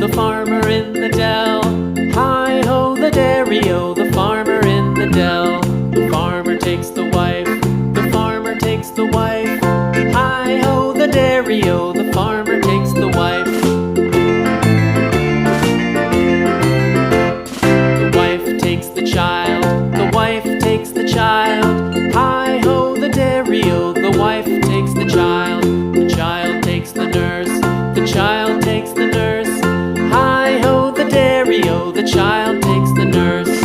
The farmer in the dell. Hi-ho, the dairy-o, the farmer in the dell. The farmer takes the wife, the farmer takes the wife. Hi-ho, the dairy-o, the farmer takes the wife. The wife takes the child, the wife takes the child. Hi-ho, the dairy-o, the wife takes the child. The child takes the nurse, the child takes the nurse. Hi-ho, the dairy-o, the child takes the nurse.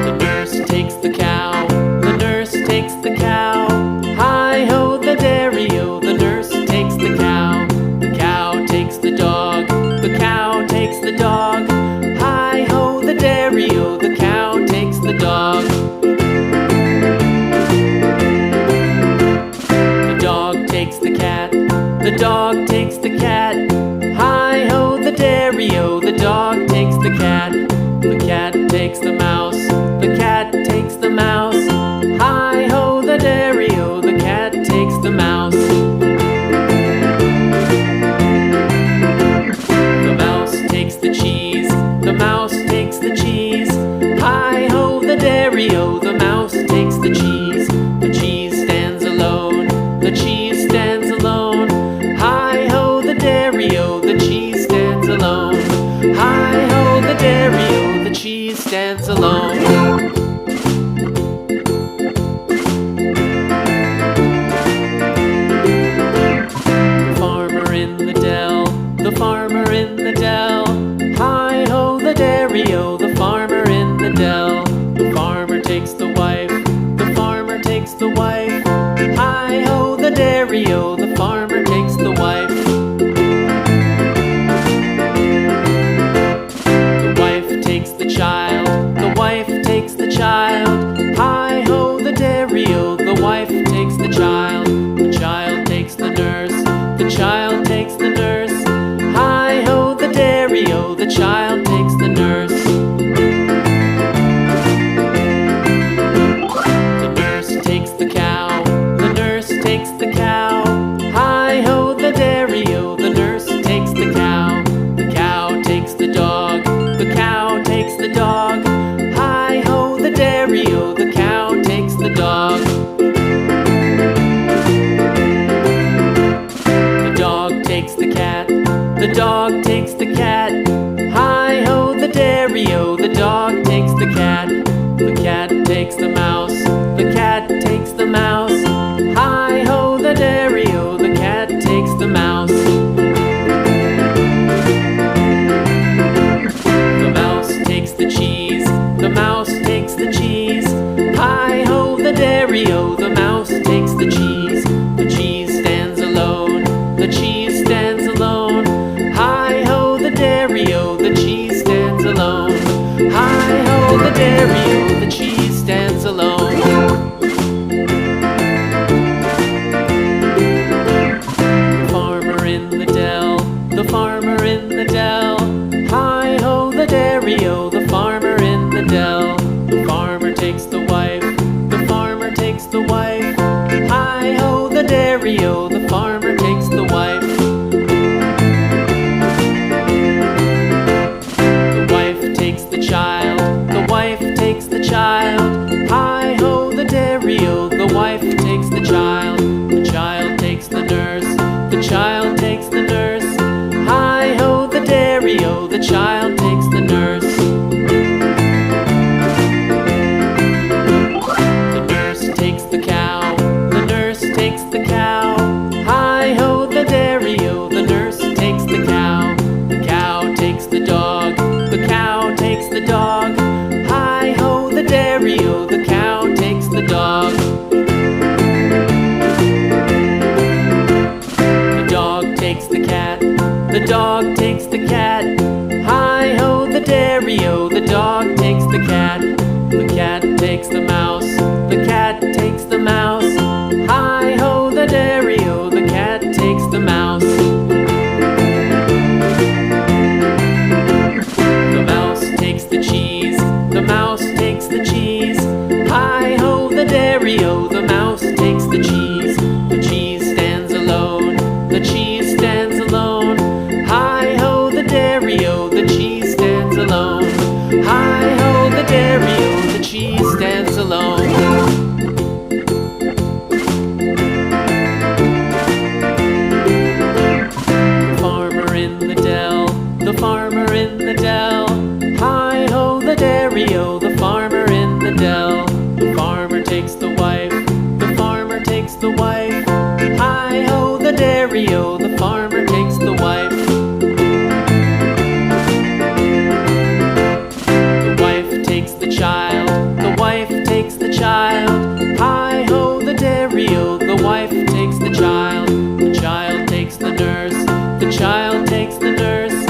The nurse takes the cow, the nurse takes the cow. Hi-ho, the dairy-o, the nurse takes the cow. The cow takes the dog, the cow takes the dog. Hi-ho, the dairy-o, the cow takes the dog. The dog takes the cat, the dog takes the cat. Hi-ho, the dairy-o, the dog takes the cat. The cat takes the mouse, the cat takes the mouse. Hi-ho, the dairy-o, the cat takes the mouse. The mouse takes the cheese, the mouse takes the cheese. Hi-ho, the dairy-o, the mouse takes the cheese. The cheese stands alone, the cheese stands alone. Hi-ho, the dairy-o, the cheese stands alone. Hi-ho, the dairy-o, the cheese stands alone. The farmer in the dell, the farmer in the dell. Hi-ho, the dairy-o, the farmer in the dell. The farmer takes the wife, the farmer takes the wife. Hi-ho, the dairy-o, the farmer takes the wife. The wife takes the child, the wife takes the child. Hi-ho, the dairy-o, the wife takes the child. The child takes the nurse, the child takes the nurse. Hi-ho, the dairy-o, the child takes the nurse. The nurse takes the cow, the nurse takes the cow. Hi-ho, the dairy-o, the nurse takes the cow. The cow takes the dog, the cow takes the dog. Hi-ho, the dairy-o, the cow takes the dog. The dog takes the cat, the dog takes the cat. Hi-ho, the dairy-o, the dog takes the cat. The cat takes the mouse, the cat takes the mouse. Hi-ho, the dairy-o, the cat takes the mouse. The mouse takes the cheese, the mouse takes the cheese. Hi-ho, the dairy-o, the mouse takes the cheese. The cheese stands alone, the cheese stands alone. Hi-ho, the dairy-o, the cheese stands alone. Hi-ho, the dairy-o, the cheese stands alone. The farmer in the dell, the farmer in the dell. Hi-ho, the dairy-o, the farmer in the dell. The farmer takes the wife, the farmer takes the wife. Hi-ho, the dairy-o, the farmer takes the wife. The wife takes the child, the wife takes the child. Hi-ho, the dairy-o, the wife takes the child. The child takes the nurse, the child takes the nurse. Hi-ho, the dairy-o, the child takes the nurse. The nurse takes the cow, the nurse takes the cow. Hi-ho, the dairy-o, the nurse takes the cow. The cow takes the dog, the cow takes the dog. Hi-ho, the dairy-o, the cow takes the dog. The dog takes the cat, the dog takes the cat. Hi-ho, the dairy-o, the dog takes the cat. The cat takes the mouse, the cat takes the mouse. Hi-ho, the dairy-o, the cat takes the mouse. The mouse dairy-o, the cheese stands alone. Hi-ho, the dairy-o, the cheese stands alone. The farmer in the dell, the farmer in the dell. Hi-ho, the dairy-o, the farmer in the dell. The farmer takes the wife, the farmer takes the wife. Hi-ho, the dairy-o, the farmer takes the wife. The wife takes the child, the wife takes the child. Hi-ho, the dairy-o, the wife takes the child. The child takes the nurse, the child takes the nurse.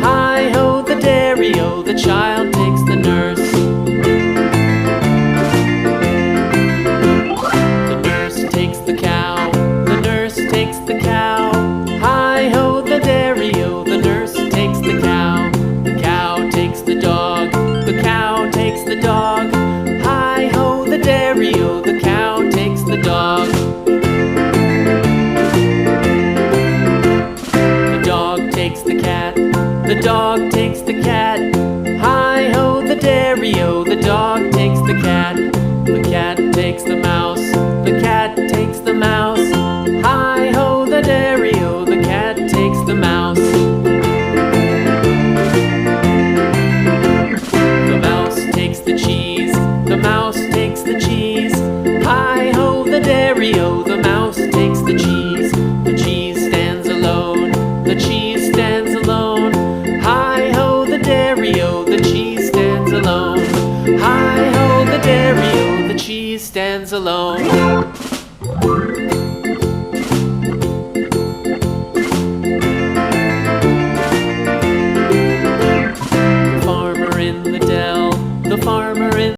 Hi-ho, the dairy-o, the child takes the nurse. The nurse takes the cow, the nurse takes the cow. Hi-ho, the dairy-o, the nurse takes the cow. The cow takes the dog, the cow takes the dog. Hi-ho, the dairy-o, the cow takes the dog. The dog takes the cat, the dog takes the cat. Hi-ho, the dairy-o, the dog takes the cat. The cat takes the mouse, the cat takes the mouse. Hi-ho, the dairy-o, the cat takes the mouse. The mouse takes the cheese, the mouse takes the cheese. Hi-ho, the dairy-o, the mouse takes the cheese. The cheese stands alone, the cheese stands alone. Hi-ho, the dairy-o, the cheese stands alone. Hi-ho,